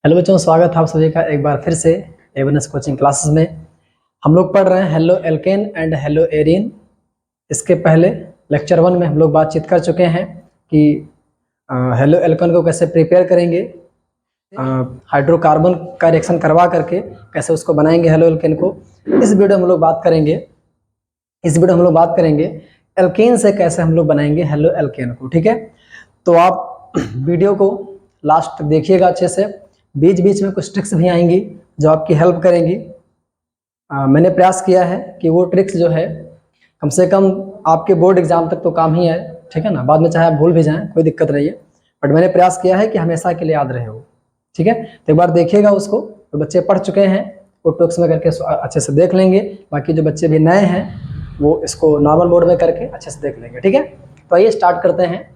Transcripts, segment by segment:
Hello बच्चों, स्वागत है आप सभी का एक बार फिर से एवनस कोचिंग क्लासेस में। हम लोग पढ़ रहे हैं halo alkane and hello Erin. इसके पहले लेक्चर 1 में हम लोग बातचीत कर चुके हैं कि हेलो एल्केन को कैसे प्रिपेयर करेंगे, हाइड्रोकार्बन का रिएक्शन करवा करके कैसे उसको बनाएंगे हेलो एल्केन को। इस वीडियो में हम लोग बात करेंगे एल्केन से कैसे हम लोग बनाएंगे हेलो एल्केन को। ठीक है, तो आप वीडियो को लास्ट देखिएगा अच्छे से। बीच बीच में कुछ ट्रिक्स भी आएंगी जो आपकी हेल्प करेंगी। मैंने प्रयास किया है कि वो ट्रिक्स जो है कम से कम आपके बोर्ड एग्जाम तक तो काम ही आए। ठीक है ना, बाद में चाहे आप भूल भी जाएं कोई दिक्कत नहीं है, बट मैंने प्रयास किया है कि हमेशा के लिए याद रहे वो। ठीक है, तो एक बार देखिएगा उसको। तो बच्चे पढ़ चुके हैं वो टॉक्स में करके अच्छे से देख लेंगे। बाकी जो बच्चे भी नए हैं वो इसको नॉर्मल मोड में करके अच्छे से देख लेंगे। ठीक है, तो आइए स्टार्ट करते हैं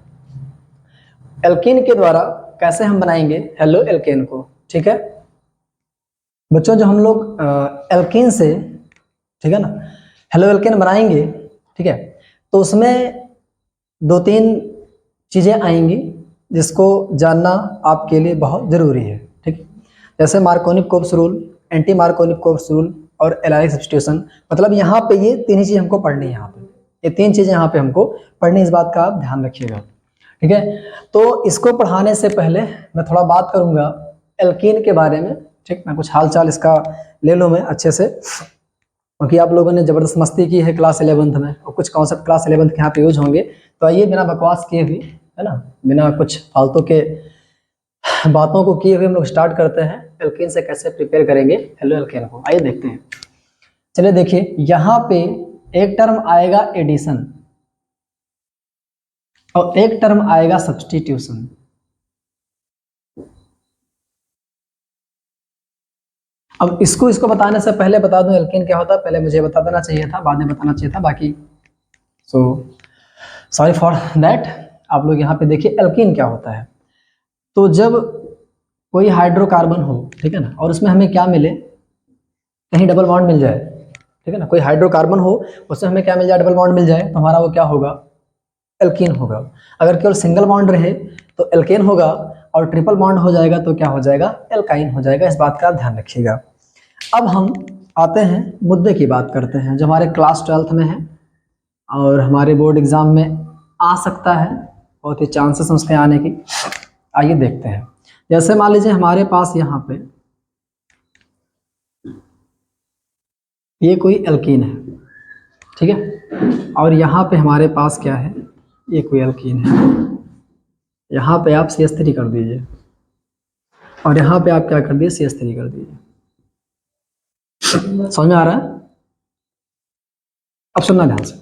एल्केन के द्वारा कैसे हम बनाएंगे हेलो एल्केन को। ठीक है बच्चों, जो हम लोग एल्केन से, ठीक है ना, हेलो एल्केन बनाएंगे, ठीक है, तो उसमें 2-3 चीज़ें आएंगी जिसको जानना आपके लिए बहुत ज़रूरी है। ठीक है, जैसे मार्कोनिक-कोप्स रूल, एंटी मार्कोनिक-कोप्स रूल और एलाइलिक सब्स्टिट्यूशन। मतलब यहाँ पे ये 3 ही चीज़ हमको पढ़नी है। यहाँ पे ये 3 चीज़ें यहाँ पे हमको पढ़नी, इस बात का आप ध्यान रखिएगा। ठीक है, तो इसको पढ़ाने से पहले मैं थोड़ा बात करूँगा एल्कीन के बारे में। ठीक, मैं कुछ हाल चाल इसका ले लूँ मैं अच्छे से, क्योंकि आप लोगों ने ज़बरदस्त मस्ती की है क्लास 11th में और कुछ कॉन्सेप्ट क्लास 11th के यहाँ पे यूज होंगे। तो आइए बिना बकवास किए हुए, है ना, बिना कुछ फालतू के बातों को किए हुए हम लोग स्टार्ट करते हैं एल्कीन से कैसे प्रिपेयर करेंगे हेलो एल्केन को। आइए देखते हैं। चलिए देखिए, यहाँ पे एक टर्म आएगा एडिशन और एक टर्म आएगा सब्स्टिट्यूशन। अब इसको बताने से पहले बता दूं एल्केन क्या होता है। पहले मुझे बता देना चाहिए था, बाद में बताना चाहिए था, बाकी सो सॉरी फॉर दैट। आप लोग यहाँ पे देखिए एल्केन क्या होता है। तो जब कोई हाइड्रोकार्बन हो, ठीक है ना, और उसमें हमें क्या मिले, कहीं डबल बॉन्ड मिल जाए, ठीक है ना, कोई हाइड्रोकार्बन हो उसमें हमें क्या मिल जाए, डबल बॉन्ड मिल जाए, तो हमारा वो क्या होगा, एल्कीन होगा। अगर केवल सिंगल बॉन्ड रहे तो एल्केन होगा, और ट्रिपल बॉन्ड हो जाएगा तो क्या हो जाएगा, एल्काइन हो जाएगा। इस बात का ध्यान रखिएगा। अब हम आते हैं मुद्दे की बात करते हैं जो हमारे क्लास 12th में है और हमारे बोर्ड एग्जाम में आ सकता है, बहुत ही चांसेस हैं उसके आने की। आइए देखते हैं। जैसे मान लीजिए हमारे पास यहाँ पे ये कोई एल्कीन है, ठीक है, और यहाँ पे हमारे पास क्या है, ये कोई एल्कीन है। यहाँ पे आप CH3 कर दीजिए और यहाँ पे आप क्या कर दिए, CH3 कर दीजिए। समझ में आ रहा है? अब सुनना ध्यान से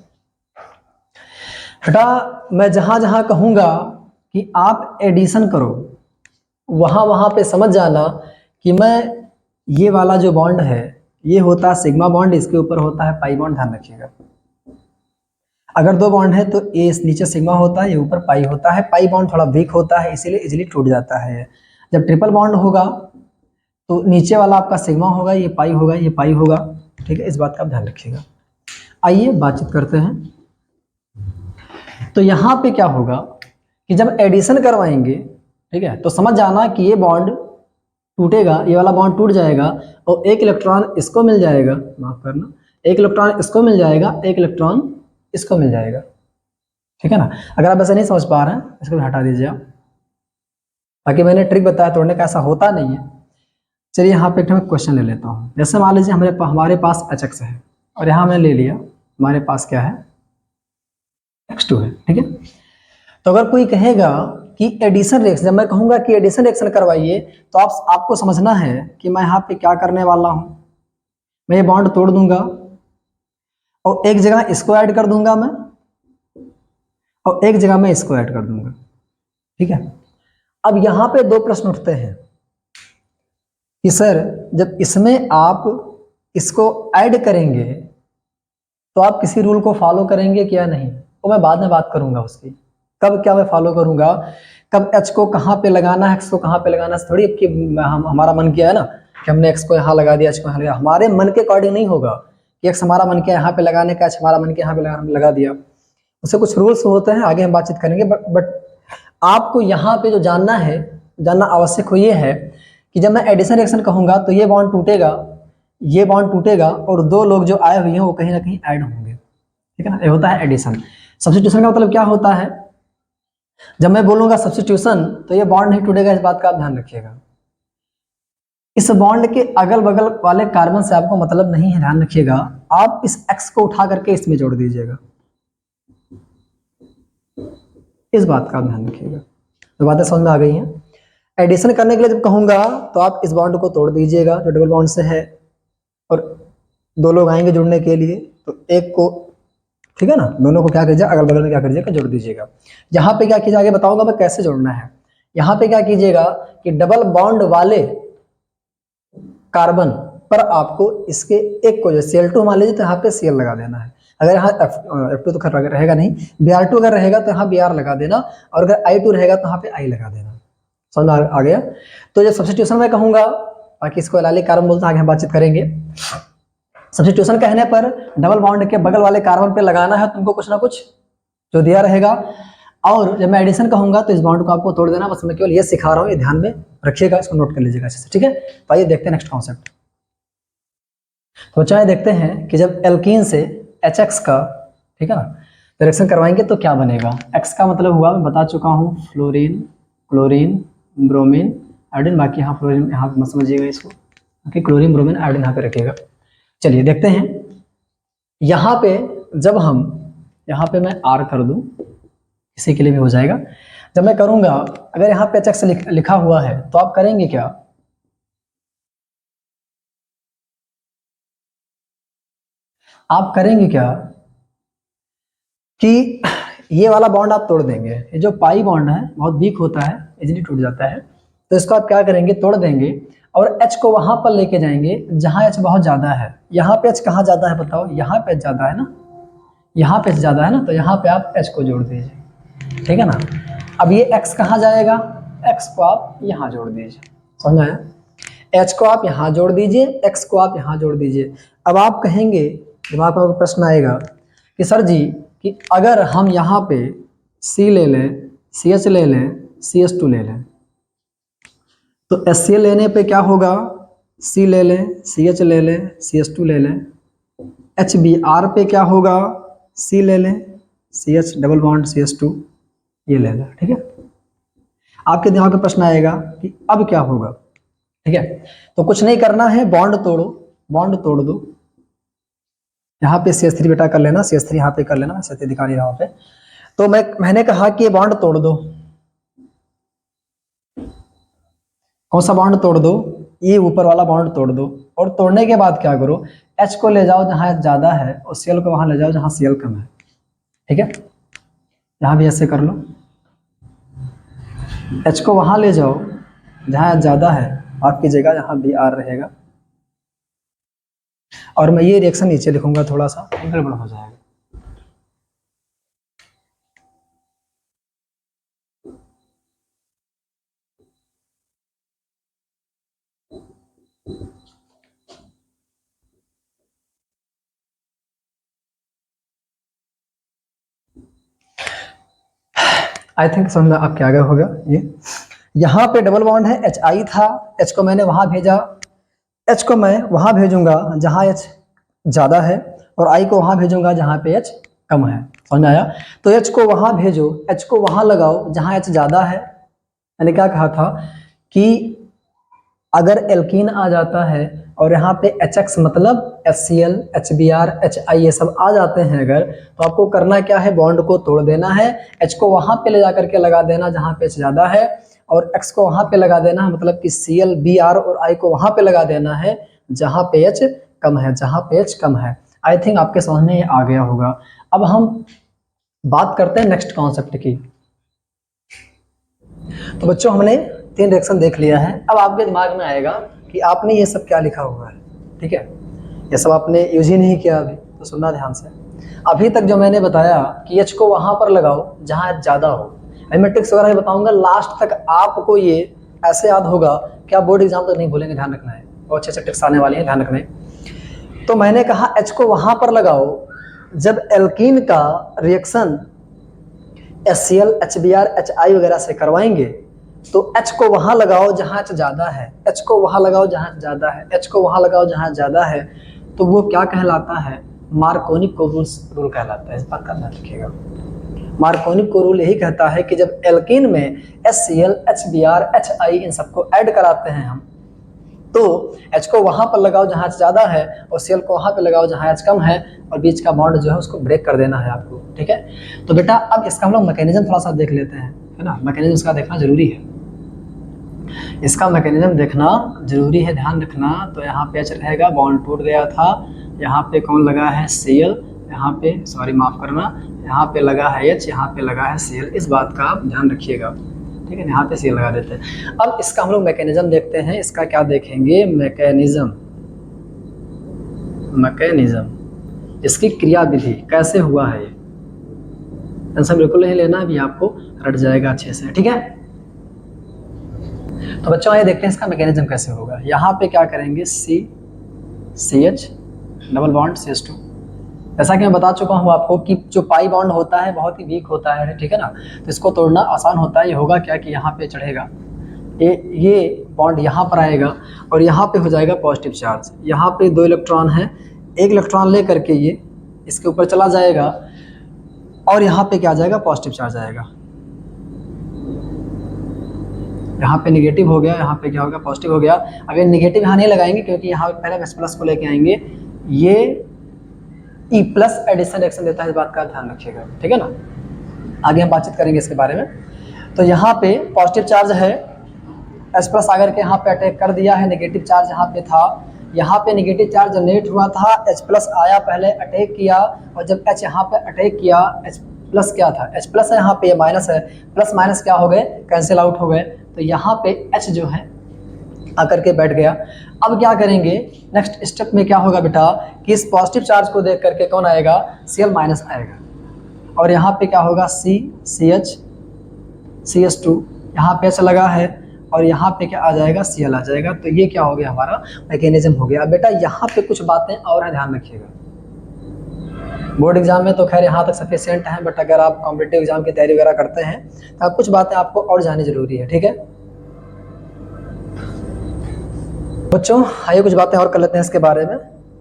बेटा, मैं जहां जहां कहूंगा कि आप एडिशन करो, वहां वहां पे समझ जाना कि मैं ये वाला जो बॉन्ड है ये होता है सिग्मा बॉन्ड, इसके ऊपर होता है पाई बॉन्ड। ध्यान रखिएगा, अगर 2 बॉन्ड है तो ये नीचे सिग्मा होता है, ये ऊपर पाई होता है। पाई बॉन्ड थोड़ा वीक होता है इसीलिए इजीली टूट जाता है। जब ट्रिपल बॉन्ड होगा तो नीचे वाला आपका सिग्मा होगा, ये पाई होगा, ये पाई होगा। ठीक है, इस बात का ध्यान रखिएगा। आइए बातचीत करते हैं। तो यहाँ पे क्या होगा कि जब एडिशन करवाएंगे, ठीक है, तो समझ जाना कि ये बॉन्ड टूटेगा, ये वाला बॉन्ड टूट जाएगा और एक इलेक्ट्रॉन इसको मिल जाएगा, माफ करना, एक इलेक्ट्रॉन इसको मिल जाएगा, एक इलेक्ट्रॉन इसको मिल जाएगा। ठीक है ना। अगर आप ऐसा नहीं समझ पा रहे हैं इसको हटा दीजिए आप, बाकी मैंने ट्रिक बताया तोड़ने का, ऐसा होता नहीं है। चलिए यहाँ पे एक क्वेश्चन ले लेता हूँ। जैसे मान लीजिए हमारे पास HX है और यहाँ मैंने ले लिया हमारे पास क्या है, X2 है। ठीक है, तो अगर कोई कहेगा कि एडिशन रिएक्शन, जब मैं कहूंगा कि एडिशन रिएक्शन करवाइए तो आपको समझना है कि मैं यहाँ पे क्या करने वाला हूँ। मैं ये बॉन्ड तोड़ दूंगा और एक जगह इसको ऐड कर दूंगा मैं, और एक जगह मैं इसको ऐड कर दूंगा। ठीक है, अब यहाँ पे 2 प्रश्न उठते हैं कि सर जब इसमें आप इसको ऐड करेंगे तो आप किसी रूल को फॉलो करेंगे क्या नहीं, वो मैं बाद में बात करूंगा उसकी, कब क्या मैं फॉलो करूंगा, कब H को कहाँ पे लगाना है, X को कहाँ पे लगाना है। थोड़ी कि हमारा मन किया है ना कि हमने X को यहाँ लगा दिया, H को यहाँ लगा, हमारे मन के अकॉर्डिंग नहीं होगा कि X हमारा मन किया यहाँ पे लगाने का, H हमारा मन किया यहाँ पे लगा दिया। उससे कुछ रूल्स होते हैं, आगे हम बातचीत करेंगे। बट आपको यहाँ पे जो जानना है, जानना आवश्यक हो ये है कि जब मैं एडिशन रिएक्शन कहूंगा तो ये बॉन्ड टूटेगा, ये बॉन्ड टूटेगा और दो लोग जो आए हुए हैं वो कहीं ना कहीं ऐड होंगे, ठीक है ना, ये होता है एडिशन। सब्स्टिट्यूशन का मतलब क्या होता है, जब मैं बोलूंगा सब्स्टिट्यूशन तो ये बॉन्ड नहीं टूटेगा, इस बात का आप ध्यान रखिएगा। इस बॉन्ड के अगल बगल वाले कार्बन से आपको मतलब नहीं है, ध्यान रखिएगा। आप इस X को उठा करके इसमें जोड़ दीजिएगा, इस बात का ध्यान रखिएगा। तो बातें समझ में आ गई हैं। एडिशन करने के लिए जब कहूंगा तो आप इस बॉन्ड को तोड़ दीजिएगा जो डबल बॉन्ड से है, और दो लोग आएंगे जुड़ने के लिए तो एक को, ठीक है ना, दोनों को क्या कीजिए, अगल बगल में क्या कीजिएगा, जोड़ दीजिएगा। यहाँ पे क्या कीजिए, आगे बताऊंगा मैं कैसे जोड़ना है। यहाँ पे क्या कीजिएगा कि डबल बॉन्ड वाले कार्बन पर आपको इसके एक को, जो Cl2 मान लीजिए तो यहाँ पे Cl लगा देना है। अगर यहाँ F2 तो खैर रहेगा नहीं, Br2 अगर रहेगा तो यहाँ Br लगा देना, और अगर I2 रहेगा तो यहाँ पे I लगा देना। समझ में आ गया। तो जब सब्स्टिट्यूशन में कहूंगा, बाकी इसको एलाइलिक कार्बन बोलते हैं, आगे हम बातचीत करेंगे। सब्स्टिट्यूशन कहने पर डबल बॉन्ड के बगल वाले कार्बन पे लगाना है तुमको कुछ ना कुछ जो दिया रहेगा, और जब मैं एडिशन कहूंगा तो इस बॉन्ड को आपको तोड़ देना। बस मैं केवल ये सिखा रहा हूँ, ये ध्यान में रखिएगा, इसको नोट कर लीजिएगा अच्छे से, ठीक है। तो आइए देखते हैं नेक्स्ट कॉन्सेप्ट। तो चाहे देखते हैं कि जब एल्कीन से HX का, ठीक है ना, रिएक्शन करवाएंगे तो क्या बनेगा। X का मतलब हुआ, मैं बता चुका हूँ, फ्लोरीन, क्लोरीन, ब्रोमीन, आयोडीन। बाकी यहाँ फ्लोरीन, यहाँ मत समझिएगा इसको, बाकी क्लोरीन, ब्रोमीन, आयोडीन यहाँ पे रखिएगा। चलिए देखते हैं। यहाँ पे जब हम, यहाँ पे मैं R कर दूं, इसी के लिए भी हो जाएगा। जब मैं करूंगा, अगर यहाँ पे HX लिखा हुआ है तो आप करेंगे क्या, आप करेंगे क्या कि ये वाला बॉन्ड आप तोड़ देंगे। ये जो पाई बॉन्ड है बहुत वीक होता है, इजीली टूट जाता है, तो इसको आप क्या करेंगे, तोड़ देंगे और H को वहां पर लेके जाएंगे जहां H बहुत ज्यादा है। यहाँ पे H कहाँ ज्यादा है बताओ, यहाँ पे H ज्यादा है ना, यहाँ पे H ज्यादा है ना, तो यहाँ पे आप H को जोड़ दीजिए, ठीक है ना। अब ये X कहाँ जाएगा, X को आप यहाँ जोड़ दीजिए, समझ आया। H को आप यहाँ जोड़ दीजिए, X को आप यहाँ जोड़ दीजिए। अब आप कहेंगे, दिमाग में प्रश्न आएगा कि सर जी, कि अगर हम यहाँ पे C ले लें, CH ले लें, CH2 ले लें, तो HCl लेने पे क्या होगा, C ले लें, CH ले लें, CH2 ले लें। HBr पे क्या होगा, C ले लें, CH डबल बॉन्ड CH2 ये ले लें, ठीक है। आपके दिमाग में प्रश्न आएगा कि अब क्या होगा, ठीक है। तो कुछ नहीं करना है, बॉन्ड तोड़ो, बॉन्ड तोड़ दो। यहाँ पे CH3 बेटा कर लेना, CH3 यहाँ पे कर लेना, CH3 दिखा नहीं रहा वहाँ पे। तो मैंने कहा कि ये बॉन्ड तोड़ दो। कौन सा बॉन्ड तोड़ दो, ये ऊपर वाला बॉन्ड तोड़ दो। और तोड़ने के बाद क्या करो, H को ले जाओ जहाँ H ज्यादा है और Cl को वहां ले जाओ जहाँ Cl कम है, ठीक है। यहाँ भी ऐसे कर लो, H को वहां ले जाओ जहाँ H ज्यादा है, आपकी जगह यहाँ Br रहेगा, और मैं ये रिएक्शन नीचे लिखूंगा, थोड़ा सा गड़बड़ हो जाएगा। आई थिंक समझ में आपके आगे होगा। ये यहाँ पे डबल बॉन्ड है, HI था, H को मैंने वहां भेजा, H को मैं वहां भेजूंगा जहां H ज्यादा है, और I को वहां भेजूंगा जहां पे H कम है। समझ में आया। तो H को वहां भेजो, H को वहां लगाओ जहां H ज्यादा है। मैंने क्या कहा था कि अगर एल्कीन आ जाता है और यहाँ पे HX मतलब HCl, HBr, HI ये सब आ जाते हैं अगर, तो आपको करना क्या है, बॉन्ड को तोड़ देना है। H को वहां पे ले जा करके लगा देना जहाँ पे H ज्यादा है, और X को वहां पे लगा देना है, मतलब कि Cl, Br और I को वहां पे लगा देना है जहाँ पे H कम है, जहाँ पे H कम है। आई थिंक आपके समझ में आ गया होगा। अब हम बात करते हैं नेक्स्ट कॉन्सेप्ट की। तो बच्चों हमने 3 रिएक्शन देख लिया है। अब आपके दिमाग में आएगा कि आपने ये सब क्या लिखा हुआ है, ठीक है, ये सब आपने यूज ही नहीं किया अभी, तो सुनना ध्यान से। अभी तक जो मैंने बताया कि H को वहां पर लगाओ जहां H ज्यादा हो, मैं ट्रिक्स वगैरह बताऊंगा, लास्ट तक आपको ये ऐसे याद होगा कि आप बोर्ड एग्जाम तक नहीं भूलेंगे, ध्यान रखना है, बहुत अच्छे अच्छे ट्रिक्स आने वाली हैं, ध्यान रखना है। तो मैंने कहा H को वहां पर लगाओ जब एल्कीन का रिएक्शन HCl, HBr, HI वगैरह से करवाएंगे तो H को वहां लगाओ जहां H ज्यादा है, H को वहां लगाओ जहां ज्यादा है, H को वहां लगाओ जहां ज्यादा है, तो वो क्या कहलाता है? मार्कोनिक को रूल कहलाता है। इस बात का ध्यान रखिएगा। मार्कोनिक को रूल यही कहता है कि जब एल्कीन में HCl, HBr, HI इन सबको ऐड कराते हैं हम, तो H को वहां पर लगाओ जहां H ज्यादा है और Cl को वहां पर लगाओ जहां H कम है, और बीच का बॉन्ड जो है उसको ब्रेक कर देना है आपको। ठीक है, तो बेटा अब इसका हम लोग मैकेनिज्म थोड़ा सा देख लेते हैं, है ना। मैकेनिज्म इसका देखना जरूरी है, इसका मैकेनिज्म देखना जरूरी है, ध्यान रखना। तो यहाँ पे H रहेगा, बॉन्ड टूट गया था, यहाँ पे कौन लगा है? Cl, यहाँ पे सॉरी माफ करना, यहाँ पे लगा है H, यहाँ पे लगा है Cl। इस बात का आप ध्यान रखिएगा, ठीक है। यहाँ पे Cl लगा देते हैं। अब इसका हम लोग मैकेनिज्म देखते हैं। इसका क्या देखेंगे? मैकेनिज्म, इसकी क्रिया विधि कैसे हुआ है। ये टेंशन बिल्कुल नहीं लेना, अभी आपको रट जाएगा अच्छे से, ठीक है। तो बच्चों आइए देखते हैं इसका मैकेनिज्म कैसे होगा। यहाँ पे क्या करेंगे? CH double bond CH2। जैसा कि मैं बता चुका हूँ आपको कि जो पाई बॉन्ड होता है बहुत ही वीक होता है, ठीक है ना, तो इसको तोड़ना आसान होता है। ये होगा क्या कि यहाँ पे चढ़ेगा, ये बॉन्ड यहाँ पर आएगा और यहाँ पे हो जाएगा पॉजिटिव चार्ज। यहाँ पे 2 इलेक्ट्रॉन है, एक इलेक्ट्रॉन ले करके ये इसके ऊपर चला जाएगा और यहाँ पे क्या आ जाएगा? पॉजिटिव चार्ज आएगा। यहाँ पे निगेटिव हो गया, यहाँ पे क्या होगा? पॉजिटिव हो गया। अब ये निगेटिव यहाँ नहीं लगाएंगे क्योंकि यहाँ पहले हम H+ को लेके आएंगे। ये E+ एडिशन रिएक्शन देता है, इस बात का ध्यान रखिएगा, ठीक है ना। आगे हम बातचीत करेंगे इसके बारे में। तो यहाँ पे पॉजिटिव चार्ज है, H+ आकर के यहाँ पे अटैक कर दिया है, नेगेटिव चार्ज यहाँ पे था, यहाँ पे नेगेटिव चार्ज जनरेट हुआ था, H+ आया पहले अटैक किया, और जब H यहाँ पे अटैक किया, H+ क्या था? H+ है, यहाँ पे माइनस है, प्लस माइनस क्या हो गए? कैंसिल आउट हो गए। तो यहाँ पे H जो है आकर के बैठ गया। अब क्या करेंगे? नेक्स्ट स्टेप में क्या होगा बेटा कि इस पॉजिटिव चार्ज को देख करके कौन आएगा? Cl- आएगा, और यहाँ पे क्या होगा? CH CH2, यहाँ पे H लगा है और यहाँ पे क्या आ जाएगा? Cl आ जाएगा। तो ये क्या हो गया? हमारा मैकेनिज्म हो गया। अब बेटा यहाँ पे कुछ बातें और हैं, ध्यान रखिएगा। बोर्ड एग्जाम में तो खैर यहाँ तक सफिशिएंट है, बट अगर आप कॉम्पिटिटिव एग्जाम की तैयारी वगैरह करते हैं तो कुछ बातें आपको और जाननी जरूरी है, ठीक है बच्चों। आइए कुछ बातें और कर लेते हैं इसके बारे में,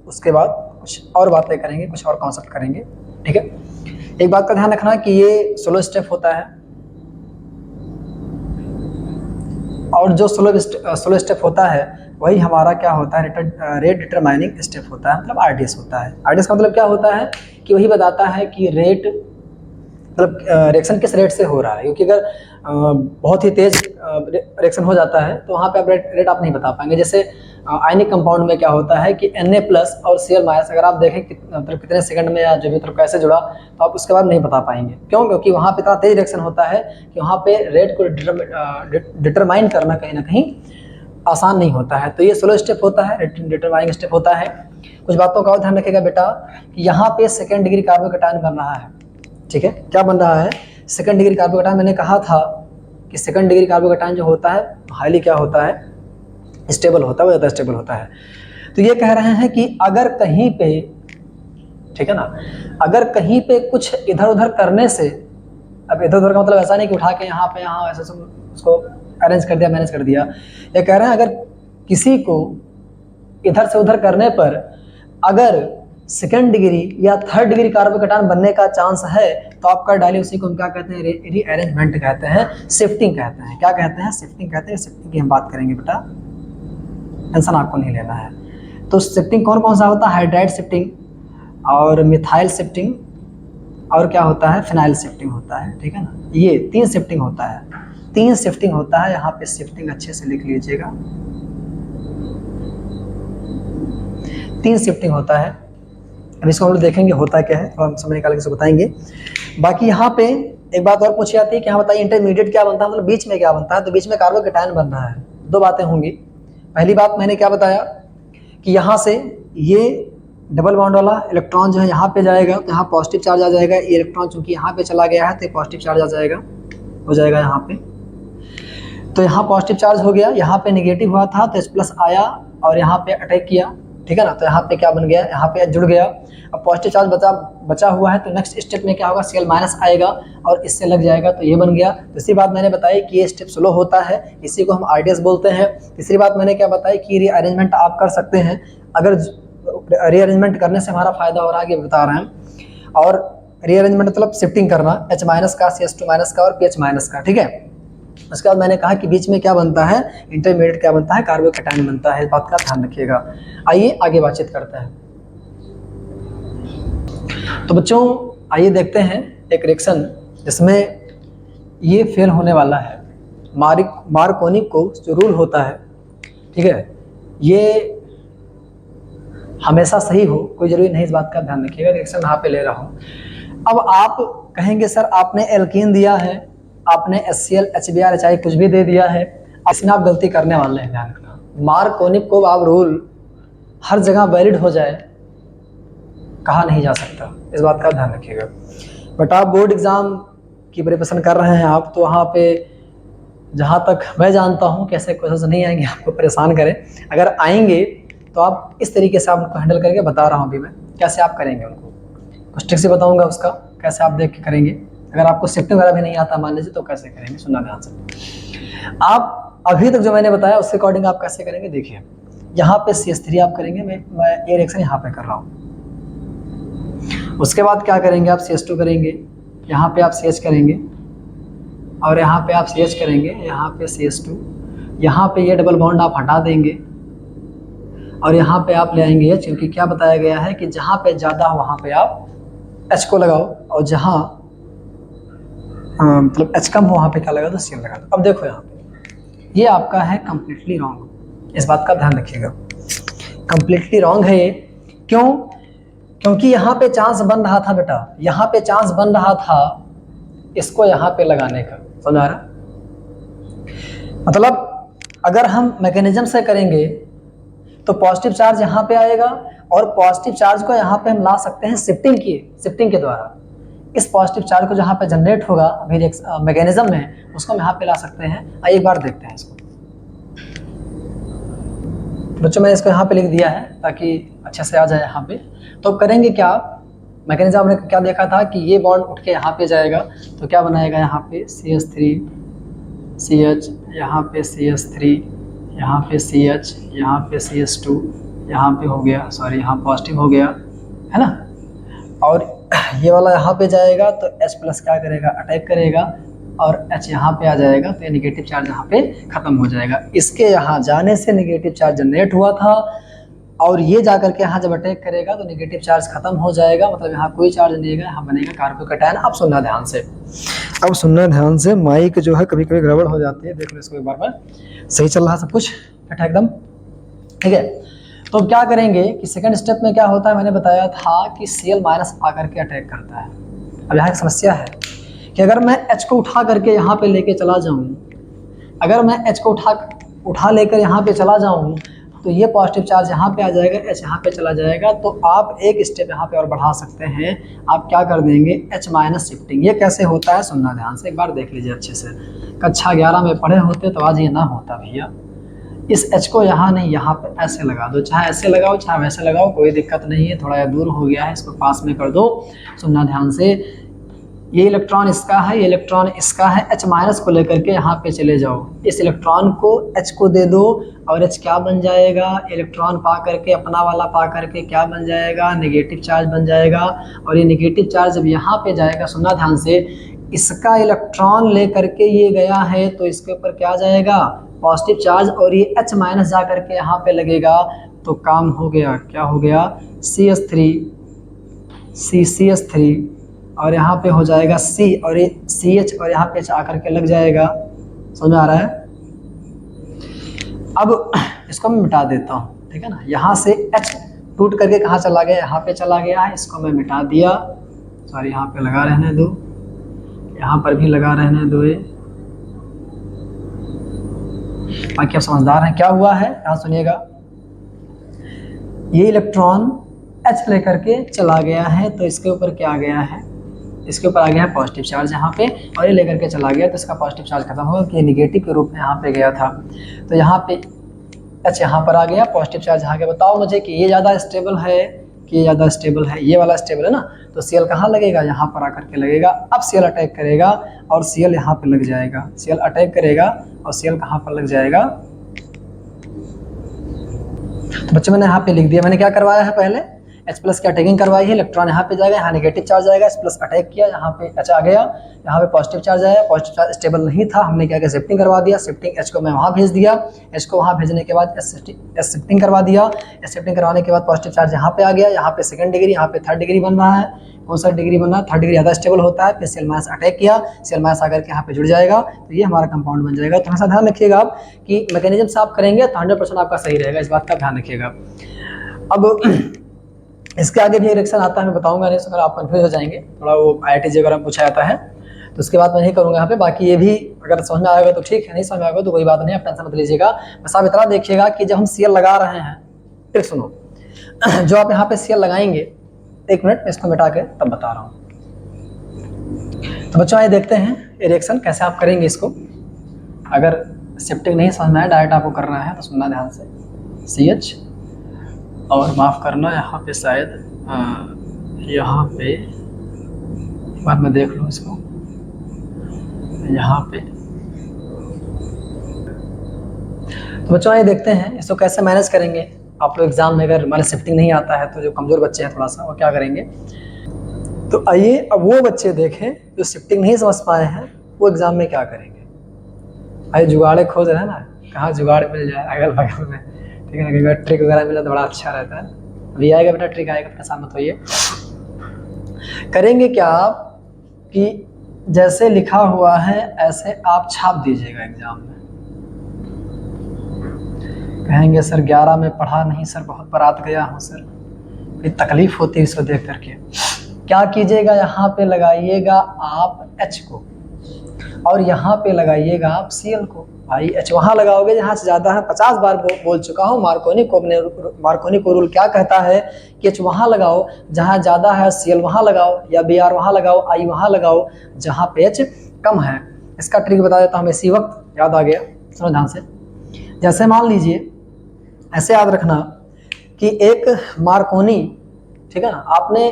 उसके बाद कुछ और बातें करेंगे, कुछ और कॉन्सेप्ट करेंगे, ठीक है। एक बात का ध्यान रखना कि ये स्लो स्टेप होता है, और जो स्लो स्टेप होता है वही हमारा क्या होता है? रेट डिटरमाइनिंग स्टेप होता है, मतलब RDS होता है। RDS का मतलब क्या होता है कि वही बताता है कि रेट, मतलब रिएक्शन किस रेट से हो रहा है। क्योंकि अगर बहुत ही तेज रिएक्शन हो जाता है तो वहाँ पे आप रेट आप नहीं बता पाएंगे। जैसे आयनिक कंपाउंड में क्या होता है कि Na+ और Cl-, अगर आप देखें मतलब कितने सेकंड में या जो भी मतलब कैसे जुड़ा, तो आप उसके बाद नहीं बता पाएंगे। क्यों? क्योंकि वहाँ पे इतना तेज रिएक्शन होता है कि वहाँ पे रेट को डिटरमाइन करना कहीं ना कहीं आसान नहीं होता है। तो ये स्लो स्टेप होता है, डिटरमाइनिंग स्टेप होता है। कुछ बातों का और ध्यान रखिएगा बेटा कि यहाँ पे 2nd डिग्री कार्बोकैटायन बन रहा है, ठीक है। क्या बन रहा है? 2nd degree carbocation. मैंने कहा था कि 2nd डिग्री कार्बोकैटायन जो होता है हाईली क्या होता है? स्टेबल होता है, वो ज़्यादा स्टेबल होता है। तो ये कह रहे हैं कि अगर कहीं पे, ठीक है ना, अगर कहीं पे कुछ इधर उधर करने से, अब इधर उधर का मतलब ऐसा नहीं कि उठा के यहाँ पे यहाँ ऐसे उसको अरेंज कर दिया, मैनेज कर दिया। ये कह रहे हैं अगर किसी को इधर से उधर करने पर अगर 2nd डिग्री या 3rd डिग्री कार्बोकैटायन बनने का चांस है तो आपका डायली उसी को हम क्या कहते हैं? रीअरेंजमेंट कहते हैं, शिफ्टिंग कहते हैं। क्या कहते हैं? शिफ्टिंग कहते हैं। शिफ्टिंग की हम बात करेंगे बेटा, टेंशन आपको नहीं लेना है। तो शिफ्टिंग कौन कौन सा होता है? हाइड्राइड शिफ्टिंग और मिथाइल शिफ्टिंग, और क्या होता है? फिनाइल शिफ्टिंग होता है, ठीक है ना। ये 3 शिफ्टिंग होता है, 3 शिफ्टिंग होता है। यहाँ पे शिफ्टिंग अच्छे से लिख लीजिएगा, 3 शिफ्टिंग होता है। अब इसको हम लोग देखेंगे होता क्या है, थोड़ा समय निकाल के बताएंगे। बाकी यहाँ पे एक बात और पूछी जाती है कि हाँ बताइए इंटरमीडिएट क्या बनता है, मतलब बीच में क्या बनता है। तो बीच में कार्बोकैटायन बन रहा है। 2 बातें होंगी। पहली बात मैंने क्या बताया कि यहाँ से ये डबल बॉन्ड वाला इलेक्ट्रॉन जो है यहाँ पे जाएगा, तो यहाँ पॉजिटिव चार्ज आ जाएगा। ये इलेक्ट्रॉन चूंकि यहाँ पे चला गया है तो पॉजिटिव चार्ज आ जाएगा, हो जाएगा यहाँ पे। तो यहाँ पॉजिटिव चार्ज हो गया, यहाँ पे नेगेटिव हुआ था तो H+ आया और यहाँ पे अटैक किया, ठीक है ना। तो यहाँ पे क्या बन गया? यहाँ पे जुड़ गया। अब पॉजिटिव चार्ज बचा हुआ है तो नेक्स्ट स्टेप में क्या होगा, Cl माइनस आएगा और इससे लग जाएगा, तो ये बन गया। दूसरी बात मैंने बताई कि ये स्टेप स्लो होता है, इसी को हम RDS बोलते हैं। तीसरी बात मैंने क्या बताई कि रीअरेंजमेंट आप कर सकते हैं, अगर रीअरेंजमेंट करने से हमारा फायदा हो रहा है ये बता रहे हैं। और रीअरेंजमेंट मतलब शिफ्टिंग करना H माइनस का, CH2 माइनस का और PH माइनस का, ठीक है। उसके बाद मैंने कहा कि बीच में क्या बनता है, इंटरमीडिएट क्या बनता है, कार्बोकैटायन बनता है, इस बात का ध्यान रखिएगा। आइए आगे बातचीत करते हैं। तो बच्चों आइए देखते हैं एक रिएक्शन जिसमें ये फेल होने वाला है। मार्कोनिक जो रूल होता है, ठीक है, ये हमेशा सही हो कोई जरूरी नहीं, इस बात का ध्यान रखिएगा। रिएक्शन यहाँ पे ले रहा हूँ। अब आप कहेंगे सर आपने एल्कीन दिया है, आपने HCl HBr HI कुछ भी दे दिया है, इसमें आप गलती करने वाले हैं। ध्यान रखना, मार्कोनिक को आप रूल हर जगह वैलिड हो जाए कहा नहीं जा सकता, इस बात का ध्यान रखिएगा। बट आप बोर्ड एग्जाम की प्रिपरेशन कर रहे हैं आप, तो वहाँ पे जहाँ तक मैं जानता हूँ कैसे क्वेश्चन नहीं आएंगे आपको परेशान करें। अगर आएंगे तो आप इस तरीके से आप उनको हैंडल करके बता रहा हूँ अभी मैं कैसे आप करेंगे, उनको कुछ ट्रिक से बताऊंगा उसका कैसे आप देख के करेंगे। अगर आपको शिफ्टिंग वगैरह भी नहीं आता मान लीजिए तो कैसे करेंगे, सुनना ध्यान से। आप अभी तक जो मैंने बताया उसके अकॉर्डिंग आप कैसे करेंगे देखिए। यहाँ पे CH3 आप करेंगे, मैं ये रिएक्शन यहाँ पे कर रहा हूँ। उसके बाद क्या करेंगे आप, CH2 करेंगे, यहाँ पे आप CH करेंगे और यहाँ पे आप CH करेंगे, यहाँ पे CH2, यहाँ पे ये डबल बॉन्ड आप हटा देंगे और यहाँ पे आप ले आएंगे H, क्योंकि क्या बताया गया है कि जहाँ पे ज़्यादा हो वहाँ पे आप H को लगाओ और जहाँ मतलब H कम हो वहाँ पे क्या लगा दो, Cl लगा दो। अब देखो यहाँ पे ये आपका है कम्प्लीटली रॉन्ग, इस बात का ध्यान रखिएगा। कम्प्लीटली रॉन्ग है ये, क्यों? क्योंकि यहाँ पे चांस बन रहा था बेटा, यहाँ पे चांस बन रहा था इसको यहाँ पे लगाने का, समझ आ रहा? मतलब अगर हम मैकेनिज्म से करेंगे तो पॉजिटिव चार्ज यहाँ पे आएगा और पॉजिटिव चार्ज को यहाँ पे हम ला सकते हैं शिफ्टिंग के द्वारा। इस पॉजिटिव चार्ज को जहाँ पे जनरेट होगा मैकेनिज्म में, उसको हम यहाँ पे ला सकते हैं। आइए एक बार देखते हैं इसको। बच्चों मैंने इसको यहाँ पे लिख दिया है ताकि अच्छे से आ जाए यहाँ पे। तो करेंगे क्या, मैकेनिज्म ने क्या देखा था कि ये बॉन्ड उठ के यहाँ पे जाएगा, तो क्या बनाएगा यहाँ पे CH3 CH, यहाँ पे CH3, यहाँ पे CH, यहाँ पे CH2, यहाँ पे हो गया, सॉरी यहाँ पॉजिटिव हो गया है ना, और ये वाला यहाँ पे जाएगा तो H प्लस क्या करेगा, अटैक करेगा और H यहाँ पे आ जाएगा, तो ये निगेटिव चार्ज यहाँ पे खत्म हो जाएगा। इसके यहाँ जाने से निगेटिव चार्ज जनरेट हुआ था और ये जा करके यहाँ जब अटैक करेगा तो निगेटिव चार्ज खत्म हो जाएगा, मतलब यहाँ कोई चार्ज नहीं है, यहाँ बनेगा कार्बोकैटायन। अब सुनना ध्यान से, अब सुनना ध्यान से, माइक जो है कभी कभी गड़बड़ हो जाती है, देख लो इसको एक बार में। सही चल रहा सब कुछ बैठा एकदम, ठीक है। तो अब क्या करेंगे कि सेकंड स्टेप में क्या होता है, मैंने बताया था कि Cl माइनस आकर के अटैक करता है। अब यहाँ एक समस्या है कि अगर मैं H को उठा करके यहाँ पे लेके चला जाऊँ, अगर मैं H को उठा लेकर यहाँ पे चला जाऊँ तो ये पॉजिटिव चार्ज यहाँ पे आ जाएगा, H यहाँ पे चला जाएगा, तो आप एक स्टेप यहाँ पे और बढ़ा सकते हैं। आप क्या कर देंगे, H माइनस शिफ्टिंग। ये कैसे होता है सुनना ध्यान से, एक बार देख लीजिए अच्छे से। कक्षा 11 में पढ़े होते तो आज ये ना होता भैया। इस H को यहाँ नहीं, यहाँ पे ऐसे लगा दो, चाहे ऐसे लगाओ चाहे वैसे लगाओ, कोई दिक्कत नहीं है। थोड़ा दूर हो गया है, इसको पास में कर दो। सुनना ध्यान से, ये इलेक्ट्रॉन इसका है, ये इलेक्ट्रॉन इसका है, H माइनस को लेकर के यहाँ पे चले जाओ, इस इलेक्ट्रॉन को H को दे दो और H क्या बन जाएगा, इलेक्ट्रॉन पा करके अपना वाला पा करके क्या बन जाएगा, नेगेटिव चार्ज बन जाएगा। और ये नेगेटिव चार्ज जब यहाँ पे जाएगा, सुनना ध्यान से, इसका इलेक्ट्रॉन ले करके ये गया है तो इसके ऊपर क्या जाएगा, पॉजिटिव चार्ज, और ये H माइनस जा करके यहाँ पे लगेगा तो काम हो गया। क्या हो गया, CH3 और यहाँ पे हो जाएगा C और ये CH और यहाँ पे आकर के लग जाएगा। समझ आ रहा है? अब इसको मैं मिटा देता हूँ, ठीक है ना। यहाँ से H टूट करके कहाँ चला गया, यहाँ पे चला गया है, इसको मैं मिटा दिया। सॉरी यहाँ पे लगा रहने दो, यहाँ पर भी लगा रहने दो, ये बाकी आप समझदार हैं। क्या हुआ है यहाँ सुनिएगा, ये इलेक्ट्रॉन H लेकर के चला गया है तो इसके ऊपर क्या आ गया है, इसके ऊपर आ गया है पॉजिटिव चार्ज यहाँ पे, और ये लेकर के चला गया तो इसका पॉजिटिव चार्ज खत्म होगा कि निगेटिव के रूप में यहाँ पे गया था। तो यहाँ पे H यहाँ पर आ गया, पॉजिटिव चार्ज यहाँ गया। बताओ मुझे कि ये ज़्यादा स्टेबल है ये ज़्यादा स्टेबल है, ये वाला स्टेबल है ना, तो Cl कहाँ लगेगा, यहाँ पर आकर के लगेगा। अब Cl अटैक करेगा और Cl यहाँ पे लग जाएगा, Cl अटैक करेगा और Cl कहाँ पर लग जाएगा। तो बच्चों मैंने यहाँ पे लिख दिया, मैंने क्या करवाया है, पहले H+ की अटैकिंग करवाई है, इलेक्ट्रॉन यहाँ पे जाएगा, यहाँ नेगेटिव चार्ज आएगा, H+ अटैक किया, यहाँ पे H आ गया, यहाँ पे पॉजिटिव चार्ज आया, पॉजिटिव चार्ज स्टेबल नहीं था, हमने क्या किया, शिफ्टिंग करवा दिया, शिफ्टिंग H को मैं वहाँ भेज दिया, H को वहाँ भेजने के बाद S शिफ्टिंग करवा दिया, S शिफ्टिंग करवाने के बाद पॉजिटिव चार्ज यहाँ पे आ गया, यहाँ पे सेकंड डिग्री, यहाँ पे थर्ड डिग्री बन रहा है, कौन सा डिग्री बन रहा है, थर्ड डिग्री ज़्यादा स्टेबल होता है, फिर Cl- अटैक किया, Cl- आकर के यहाँ पे जुड़ जाएगा, तो ये हमारा कंपाउंड बन जाएगा। तो हमेशा ध्यान रखिएगा आप कि मैकेनिज्म से आप करेंगे तो 100% आपका सही रहेगा, इस बात का ध्यान रखिएगा। अब इसके आगे भी एक रिएक्शन आता है, मैं बताऊंगा नहीं, अगर आप कंफ्यूज हो जाएंगे, थोड़ा वो IIT वगैरह में पूछा जाता है, तो उसके बाद मैं नहीं करूँगा यहाँ पे। बाकी ये भी अगर समझ में आएगा तो ठीक है, नहीं समझ में आएगा तो कोई बात नहीं, आप टेंशन मत लीजिएगा। बस आप इतना देखिएगा कि जब हम Cl लगा रहे हैं, फिर सुनो, जो आप यहाँ पे Cl लगाएंगे, एक मिनट इसको मिटा के तब बता रहा हूँ। तो बच्चों आइए देखते हैं ये रिएक्शन कैसे आप करेंगे इसको। अगर शिफ्टिंग नहीं समझना है, डायरेक्ट आपको करना है तो सुनना ध्यान से। CH और माफ़ करना, यहाँ पे शायद यहाँ पे बाद में देख लो इसको, यहाँ पे। तो बच्चों ये देखते हैं इसको कैसे मैनेज करेंगे। आप लोग एग्जाम में अगर हमारे शिफ्टिंग नहीं आता है तो जो कमज़ोर बच्चे हैं थोड़ा सा, वो क्या करेंगे, तो आइए अब वो बच्चे देखें जो शिफ्टिंग नहीं समझ पाए हैं, वो एग्ज़ाम में क्या करेंगे। आइए जुगाड़े खोज रहे हैं ना, कहाँ जुगाड़ मिल जाए अगल बगल में, ठीक है ना, कई ट्रिक वगैरह मिला तो बड़ा अच्छा रहता है। अभी आएगा बेटा, ट्रिक आएगा, परेशान मत होइए। करेंगे क्या आप कि जैसे लिखा हुआ है ऐसे आप छाप दीजिएगा एग्जाम में। कहेंगे सर 11 में पढ़ा नहीं सर, बहुत बारात गया हूँ सर, बड़ी तकलीफ होती है इसको देख करके। क्या कीजिएगा, यहाँ पे लगाइएगा आप H को और यहाँ पे लगाइएगा आप Cl को। भाई H वहाँ लगाओगे जहाँ से ज़्यादा है, 50 बार बोल चुका हूँ, मार्कोनी को रूल क्या कहता है कि H वहाँ लगाओ जहाँ ज़्यादा है, Cl वहाँ लगाओ, या Br वहाँ लगाओ, I वहाँ लगाओ जहाँ पे H कम है। इसका ट्रिक बता देता हूँ, इसी वक्त याद आ गया, सुनो ध्यान से। जैसे मान लीजिए, ऐसे याद रखना कि एक मार्कोनी, ठीक है ना, आपने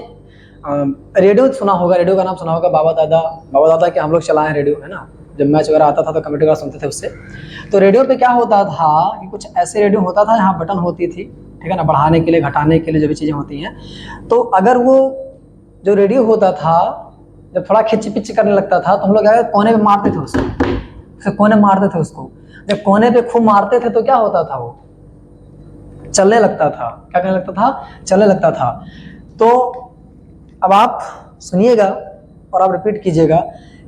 रेडियो सुना होगा, रेडियो का नाम सुना होगा, बाबा दादा के हम लोग चलाए रेडियो, है ना, जब मैच वगैरह आता था तो कमेटी वगैरह सुनते थे उससे। तो रेडियो पे क्या होता था कि कुछ ऐसे रेडियो होता था, यहाँ बटन होती थी, ठीक है ना, बढ़ाने के लिए घटाने के लिए जो भी चीज़ें होती हैं। तो अगर वो जो रेडियो होता था जब थोड़ा खिंच पिच करने लगता था तो हम लोग क्या कोने पे मारते थे उसको, कोने मारते थे उसको। जब कोने पे खूब मारते थे तो क्या होता था, वो चलने लगता था। क्या करने लगता था, चलने लगता था। तो अब आप सुनिएगा और आप रिपीट कीजिएगा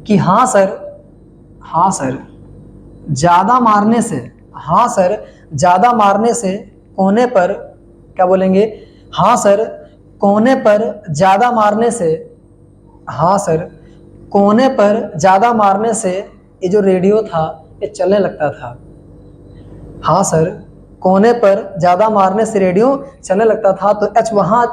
कि हाँ सर, हाँ सर ज़्यादा मारने से, हाँ सर ज़्यादा मारने से कोने पर, क्या बोलेंगे, हाँ सर कोने पर ज़्यादा मारने से, हाँ सर कोने पर ज़्यादा मारने से ये जो रेडियो था ये चलने लगता था। हाँ सर कोने पर ज़्यादा मारने से रेडियो चलने लगता था। तो H वहाँ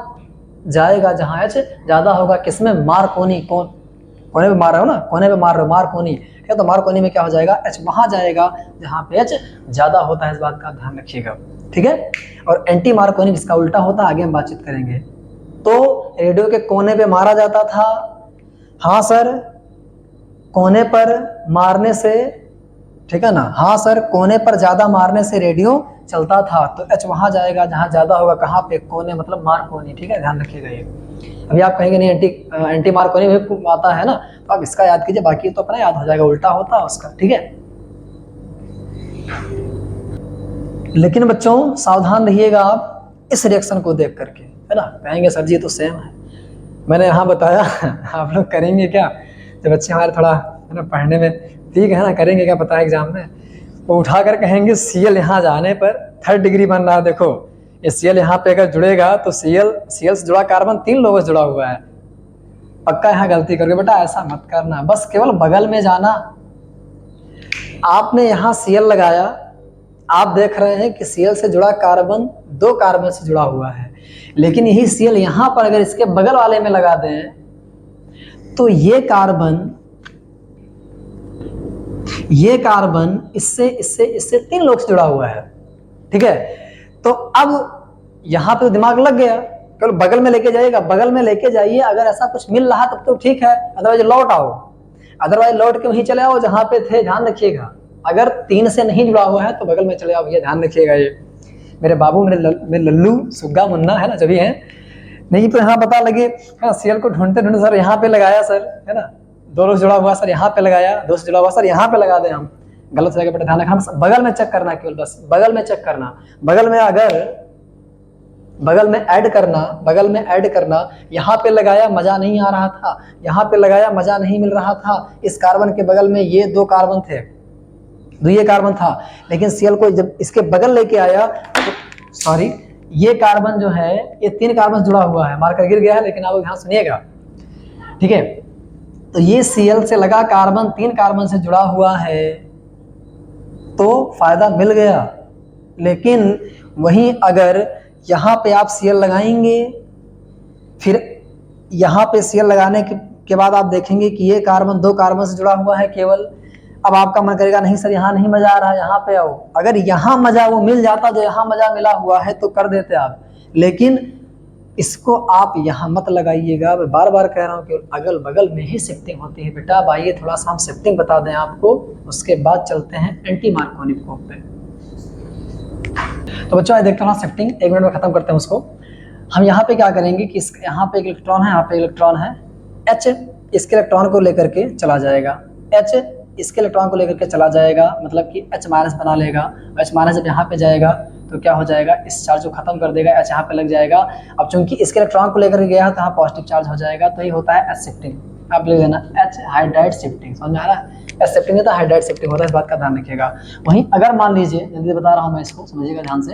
जाएगा जहाँ H ज़्यादा होगा, किसमें, मारकोनी, कोने पे मार रहे हो ना, कोने पे मार रहे हो, मारकोनी, ठीक है। तो मारकोनी में क्या हो जाएगा, H वहाँ जाएगा जहाँ पे H ज़्यादा होता है, इस बात का ध्यान रखिएगा, ठीक है। और एंटी मारकोनी इसका उल्टा होता है, आगे हम बातचीत करेंगे। तो रेडियो के कोने पे मारा जाता था, हाँ सर कोने पर मारने से, ठीक है ना, हाँ सर कोने पर ज़्यादा मारने से रेडियो चलता था। तो H वहाँ जाएगा जहाँ ज़्यादा होगा, कहाँ पे, कोने, मतलब मारकोनी, ठीक है, ध्यान रखिएगा ये। अभी आप कहेंगे नहीं एंटी मारकोनी भी आता है ना, तो आप इसका याद कीजिए, बाकी तो अपना याद हो जाएगा, उल्टा होता है उसका, ठीक है। लेकिन बच्चों सावधान रहिएगा आप इस रिएक्शन को देख करके, है ना। कहेंगे सर जी तो सेम है, मैंने यहाँ बताया आप लोग करेंगे क्या, जब बच्चे हमारे थोड़ा है ना पढ़ने में ठीक है ना, करेंगे क्या पता है एग्जाम में, वो उठा कर कहेंगे Cl यहाँ जाने पर थर्ड डिग्री बन रहा है। देखो ये Cl यहाँ पे अगर जुड़ेगा तो Cl से जुड़ा कार्बन 3 लोगों से जुड़ा हुआ है, पक्का यहाँ गलती करोगे बेटा, ऐसा मत करना, बस केवल बगल में जाना। आपने यहाँ Cl लगाया, आप देख रहे हैं कि Cl से जुड़ा कार्बन 2 कार्बन से जुड़ा हुआ है, लेकिन यही Cl यहाँ पर अगर इसके बगल वाले में लगा दें तो ये कार्बन इससे 3 लोग से जुड़ा हुआ है, ठीक है। तो अब यहाँ पे दिमाग लग गया केवल बगल में लेके जाइएगा, बगल में लेके जाइए, अगर ऐसा कुछ मिल रहा तब तो ठीक है, अदरवाइज लौट आओ, अदरवाइज लौट के वहीं चले आओ जहां पे थे, ध्यान रखिएगा। अगर 3 से नहीं जुड़ा हुआ है तो बगल में चले आओ भैया, ध्यान रखिएगा। ये मेरे बाबू, मेरे लल्लू, सुग्गा, मुन्ना है ना, जब भी है, नहीं तो यहाँ पता लगे हाँ सीएल को ढूंढते ढूंढते सर यहाँ पे लगाया सर, है ना, 2 रोज जुड़ा हुआ सर यहाँ पे लगाया, 2 से जुड़ा हुआ सर यहाँ पे लगा दें हम, गलत जगह पर ध्यान रखना, बगल में चेक करना, केवल बस बगल में चेक करना, बगल में अगर बगल में ऐड करना, बगल में ऐड करना, यहाँ पे लगाया मजा नहीं आ रहा था, यहाँ पे लगाया मजा नहीं मिल रहा था, इस कार्बन के बगल में ये 2 कार्बन थे, 2 कार्बन था, लेकिन सीएल को जब इसके बगल लेके आया तो सॉरी ये कार्बन जो है ये 3 कार्बन जुड़ा हुआ है, मार्कर गिर गया है, लेकिन आप ध्यान सुनिएगा, ठीक है। तो ये सीएल से लगा कार्बन 3 कार्बन से जुड़ा हुआ है तो फायदा मिल गया, लेकिन वहीं अगर यहाँ पे आप सीएल लगाएंगे, फिर यहाँ पे सीएल लगाने के बाद आप देखेंगे कि ये कार्बन 2 कार्बन से जुड़ा हुआ है केवल, अब आपका मन करेगा नहीं सर यहाँ नहीं मजा आ रहा, यहाँ पे आओ, अगर यहाँ मजा वो मिल जाता जो यहाँ मजा मिला हुआ है तो कर देते आप, लेकिन इसको आप यहाँ मत लगाइएगा। मैं बार बार कह रहा हूँ कि अगल बगल में ही शिफ्टिंग होती है बेटा। अब आइए थोड़ा सा हम शिफ्टिंग बता दें आपको, उसके बाद चलते हैं एंटी मार्कोनिक पे। तो बच्चों देखते हैं शिफ्टिंग, 1 मिनट में खत्म करते हैं उसको। हम यहाँ पे क्या करेंगे कि यहाँ पे एक इलेक्ट्रॉन है, यहाँ पे इलेक्ट्रॉन है, H इसके इलेक्ट्रॉन को लेकर के चला जाएगा, H इसके इलेक्ट्रॉन को लेकर के चला जाएगा, मतलब कि H- बना लेगा, H- जब यहाँ पे जाएगा तो क्या हो जाएगा, इस चार्ज को खत्म कर देगा, H यहाँ पे लग जाएगा। अब चूंकि इसके इलेक्ट्रॉन को लेकर गया है तो यहाँ पॉजिटिव चार्ज हो जाएगा, तो ये होता है H शिफ्टिंग। आप लिख देना H हाइड्राइड शिफ्टिंग, समझ में आ रहा है, H शिफ्टिंग नहीं तो हाइड्राइड शिफ्टिंग होता है, इस बात का ध्यान रखिएगा। वहीं अगर मान लीजिए, जल्दी बता रहा हूँ मैं इसको, समझिएगा ध्यान से,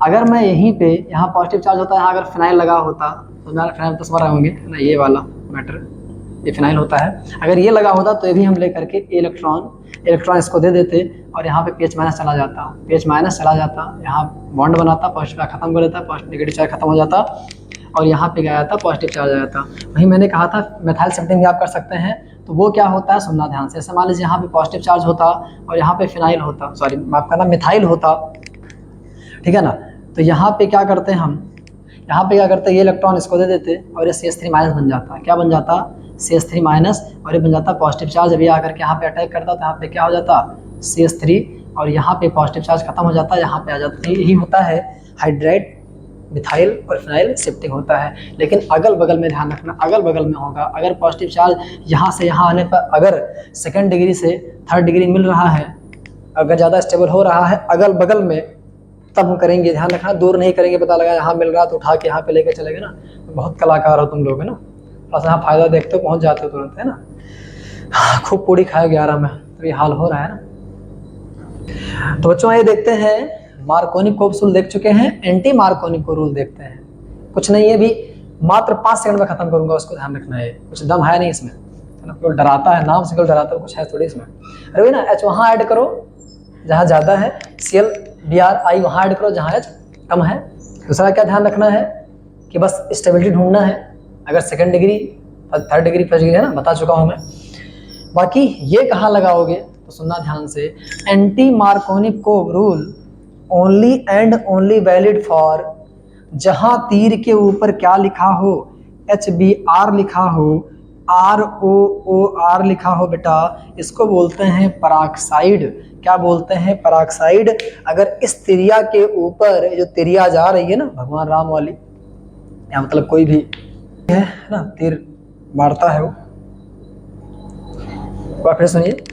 अगर मैं यहीं पे यहाँ पॉजिटिव चार्ज होता है, यहाँ अगर फिनाइल लगा होता तो मैं फिनाइल तो समझ रहे होंगे ना, ये वाला मैटर ये फिनाइल होता है, अगर ये लगा होता तो ये भी हम ले करके इलेक्ट्रॉन इसको दे देते और यहाँ पे PH- चला जाता, PH- चला जाता, यहाँ बॉन्ड बनाता, पॉजिटिव खत्म कर देता, पॉजिटिव नेगेटिव चार्ज खत्म हो जाता और यहाँ पे क्या आता, पॉजिटिव चार्ज आ जाता। वहीं मैंने कहा था मेथाइल शिफ्टिंग भी आप कर सकते हैं, तो वो क्या होता है सुनना ध्यान से। जैसे मान लीजिए यहाँ पे पॉजिटिव चार्ज होता और यहाँ पे फिनाइल होता, सॉरी माफ करना मिथाइल होता, ठीक है ना, तो यहाँ पे क्या करते हैं हम, यहाँ पे क्या करते हैं, ये इलेक्ट्रॉन इसको दे देते और ये CH3- बन जाता, क्या बन जाता, CH3- और ये बन जाता पॉजिटिव चार्ज। अभी आकर के यहाँ पे अटैक करता तो यहाँ पे क्या हो जाता, CH3 और यहाँ पे पॉजिटिव चार्ज खत्म हो जाता, यहाँ पे आ जाता। यही होता है हाइड्राइड, मिथाइल और फिनाइल शिफ्टिंग होता है। लेकिन अगल बगल में ध्यान रखना, अगल बगल में होगा। अगर पॉजिटिव चार्ज यहाँ से यहाँ आने पर अगर 2nd डिग्री से 3rd डिग्री मिल रहा है, अगर ज़्यादा स्टेबल हो रहा है अगल बगल में, तब हम करेंगे, ध्यान रखना, दूर नहीं करेंगे। पता लगा यहाँ मिल रहा तो उठा के यहाँ पे लेके चले गए ना, तो बहुत कलाकार हो तुम लोग, है ना, थोड़ा सा यहाँ फायदा देखते हो पहुँच जाते हो तुरंत, है ना। खूब पूड़ी खाया 11 में, तो ये हाल हो रहा है ना। तो बच्चों ये देखते हैं मार्कोनिक को रूल देख चुके हैं, एंटी मार्कोनिक को रूल देखते हैं। कुछ नहीं है, भी मात्र 5 सेकंड में खत्म करूंगा, उसको ध्यान रखना है, कुछ दम है नहीं इसमें, है ना, कोई डराता है, नाम से कोई डराता है, कुछ है थोड़ी इसमें। अरे भाई ना H वहाँ ऐड करो जहाँ ज़्यादा है, ClBr वहाँ ऐड करो जहाँ H कम है। दूसरा क्या ध्यान रखना है कि बस स्टेबिलिटी ढूंढना है, अगर 2nd degree 3rd degree 1st degree है ना, बता चुका हूँ मैं। बाकी ये कहाँ लगाओगे तो सुनना ध्यान से, एंटी मार्कोनिक को rule only and only valid for जहां तीर के ऊपर क्या लिखा हो, HBr लिखा हो, ROOR लिखा हो बेटा, इसको बोलते हैं पराक्साइड। क्या बोलते हैं, पराक्साइड। अगर इस तिरिया के ऊपर जो तिरिया जा रही है ना भगवान राम वाली, या मतलब कोई भी है ना तीर मारता है वो, फिर सुनिए,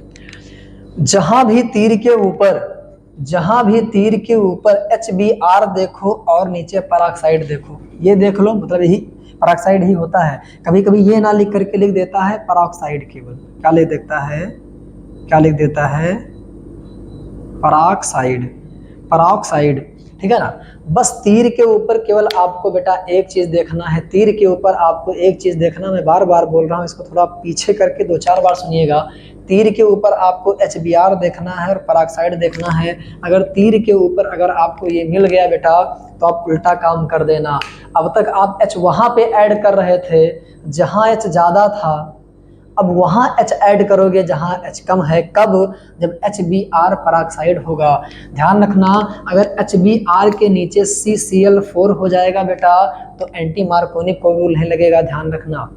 जहां भी तीर के ऊपर HBr देखो और नीचे पराक्साइड देखो, ये देख लो, मतलब यही पराक्साइड ही होता है। कभी कभी ये ना लिख करके लिख देता है पराक्साइड, केवल क्या लिख देता है, पराक्साइड, ठीक है ना। बस तीर के ऊपर केवल आपको बेटा एक चीज देखना है, तीर के ऊपर आपको एक चीज देखना, मैं बार बार बोल रहा हूँ, इसको थोड़ा पीछे करके 2-4 बार सुनिएगा। तीर के ऊपर आपको HBr देखना है और पराक्साइड देखना है। अगर तीर के ऊपर अगर आपको ये मिल गया बेटा तो आप उल्टा काम कर देना। अब तक आप H वहाँ पे ऐड कर रहे थे जहाँ H ज़्यादा था, अब वहाँ H ऐड करोगे जहाँ H कम है, कब? जब HBr पेरोक्साइड होगा। ध्यान रखना, अगर HBr के नीचे CCl4 हो जाएगा बेटा तो एंटी मार्कोनिक को रूल नहीं लगेगा। ध्यान रखना,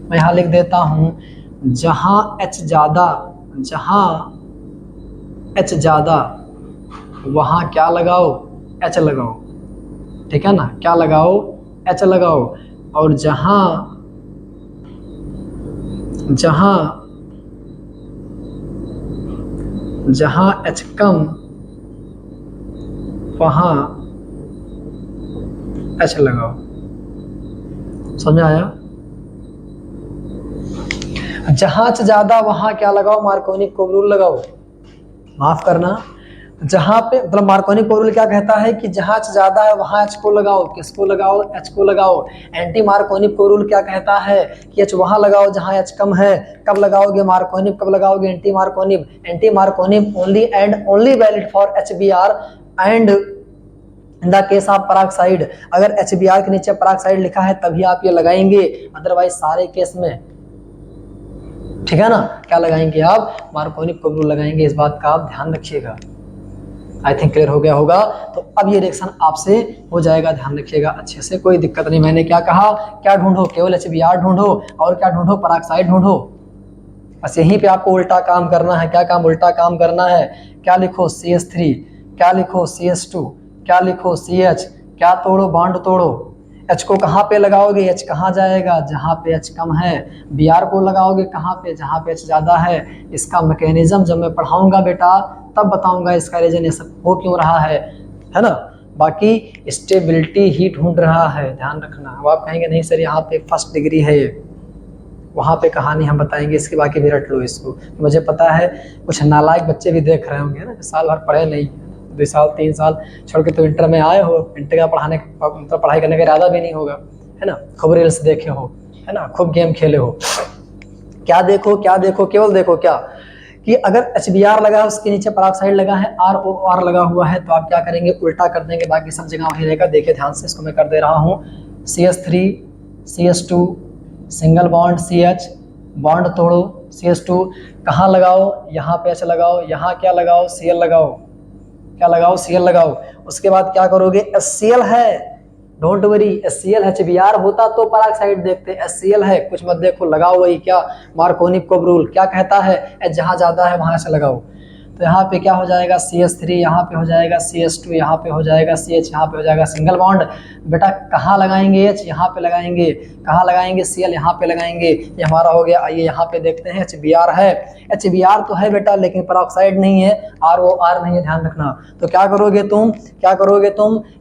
मैं यहाँ लिख देता हूँ, जहाँ H ज़्यादा वहाँ क्या लगाओ? H लगाओ, ठीक है ना? क्या लगाओ? H लगाओ। और जहाँ H कम वहाँ H लगाओ। समझ आया? जहाँ H ज़्यादा वहाँ क्या लगाओ? मार्कोनिक को रूल लगाओ। माफ करना, जहाँ पे मतलब मार्कोनी को रूल क्या कहता है कि जहाँ H ज़्यादा है वहाँ H को लगाओ। किसको लगाओ? H को लगाओ। एंटी मार्कोनिक को रूल क्या कहता है कि H वहाँ लगाओ जहाँ H कम है। कब लगाओगे मार्कोनिक? कब लगाओगे anti Markovnikov? Anti Markovnikov only and only valid for HBr and in the case of peroxide. अगर HBr के नीचे पेरोक्साइड लिखा है तभी आप ये लगाएंगे, अदरवाइज सारे केस में, ठीक है ना, क्या लगाएंगे आप? मार्कोनिक को रूल लगाएंगे। इस बात का आप ध्यान रखिएगा। आई थिंक क्लियर हो गया होगा। तो अब ये रिएक्शन आपसे हो जाएगा, ध्यान रखिएगा अच्छे से, कोई दिक्कत नहीं। मैंने क्या कहा? क्या ढूंढो? केवल HBr ढूंढो। और क्या ढूंढो? पेरोक्साइड ढूंढो। बस यहीं पे आपको उल्टा काम करना है। क्या काम? उल्टा काम करना है। क्या लिखो? CH3, क्या लिखो? CH2, क्या लिखो? CH, क्या तोड़ो? बॉन्ड तोड़ो। H को कहाँ पे लगाओगे? H कहाँ जाएगा? जहाँ पे H कम है। Br को लगाओगे कहाँ पे? जहाँ पे H ज़्यादा है। इसका मैकेनिज्म जब मैं पढ़ाऊंगा बेटा तब बताऊंगा इसका रीजन ये सब हो क्यों रहा है ना। बाकी स्टेबिलिटी ही ढूंढ रहा है, ध्यान रखना। अब आप कहेंगे नहीं सर यहाँ पे फर्स्ट डिग्री है, वहाँ पे कहानी हम बताएंगे इसकी, बाकी भी रट लो इसको। मुझे पता है कुछ नालायक बच्चे भी देख रहे होंगे ना, साल भर पढ़े नहीं, 2 साल 3 साल छोड़ के तो इंटर में आए हो, इंटर का मतलब पढ़ाई करने का इरादा भी नहीं होगा, है ना। खूब रील्स देखे हो, है ना, खूब गेम खेले हो। क्या देखो? केवल देखो क्या कि अगर HBr लगा है उसके नीचे पेरोक्साइड लगा है, ROR लगा हुआ है, तो आप क्या करेंगे? उल्टा कर देंगे, बाकी सब जगह वही रहेगा। देखिए ध्यान से, इसको मैं कर दे रहा हूँ। CH3 CH2 single bond CH, bond तोड़ो। CH2 कहाँ लगाओ? यहाँ पे H लगाओ। यहाँ क्या लगाओ? Cl लगाओ। क्या लगाओ? Cl लगाओ। उसके बाद क्या करोगे? HCl है, डोंट वरी, HCl। HBr होता तो पेरोक्साइड देखते, HCl है, कुछ मत देखो, लगाओ वही। क्या? मार्कोनिक को रूल क्या कहता है? H जहाँ ज़्यादा है वहाँ से लगाओ। तो यहाँ पे क्या हो जाएगा? CH3, यहाँ पे हो जाएगा CH2, यहाँ पे हो जाएगा CH, यहाँ पे हो जाएगा सिंगल बॉन्ड। बेटा कहाँ लगाएंगे? H यहाँ पे लगाएंगे। कहाँ लगाएंगे? Cl यहाँ पे लगाएंगे। ये हमारा हो गया। आइए यहाँ पे देखते हैं, HBr है। HBr तो है बेटा लेकिन पेरोक्साइड नहीं है, ROR नहीं है, ध्यान रखना। तो क्या करोगे तुम?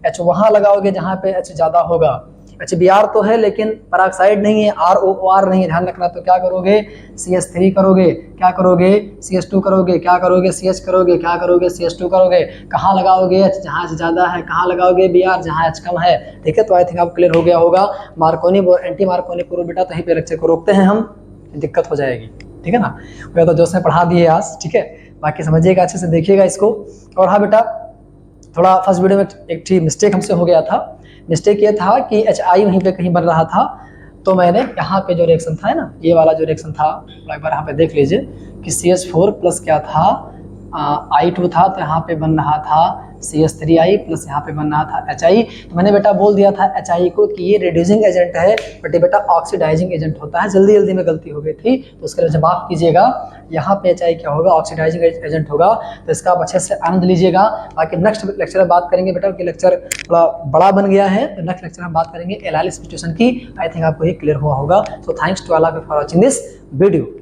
H वहाँ लगाओगे जहाँ पे H ज़्यादा होगा। HBr तो है लेकिन पेरोक्साइड नहीं है, ROR नहीं है, ध्यान रखना। तो क्या करोगे? CH3 करोगे। क्या करोगे? CH2 करोगे। क्या करोगे? CH करोगे। क्या करोगे? CH2 करोगे। कहाँ लगाओगे? H जहाँ H ज़्यादा है। कहाँ लगाओगे? Br जहाँ H कम है। ठीक है, तो आई थिंक आप क्लियर हो गया होगा। मार्कोनिक और एंटी मार्कोनिक को बेटा तो यहीं पे लेक्चर को रोकते हैं हम, दिक्कत हो जाएगी, ठीक है ना। वह तो जोश में पढ़ा दिए आज, ठीक है। बाकी समझिएगा, अच्छे से देखिएगा इसको। और हाँ बेटा, थोड़ा फर्स्ट वीडियो में एक मिस्टेक हमसे हो गया था। मिस्टेक ये था कि HI वहीं पे कहीं बन रहा था, तो मैंने यहाँ पे जो रिएक्शन था ना, ये वाला जो रिएक्शन था, एक बार यहाँ पे देख लीजिए कि CH4 प्लस क्या था, I2 था, तो यहाँ पे बन रहा था CH3I प्लस यहाँ पे बन रहा था HI। तो मैंने बेटा बोल दिया था HI को कि ये रिड्यूसिंग एजेंट है, बट ये बेटा ऑक्सीडाइजिंग एजेंट होता है। जल्दी में गलती हो गई थी, तो उसके लिए माफ कीजिएगा। यहाँ पे HI क्या होगा? ऑक्सीडाइजिंग एजेंट होगा। तो इसका आप अच्छे से आनंद लीजिएगा। बाकी नेक्स्ट लेक्चर में बात करेंगे बेटा, कि लेक्चर थोड़ा बड़ा बन गया है, तो नेक्स्ट लेक्चर में बात करेंगे एल्काइल सब्स्टिट्यूशन की। आई थिंक आपको ये क्लियर हुआ होगा। So thanks to all of you for watching this video.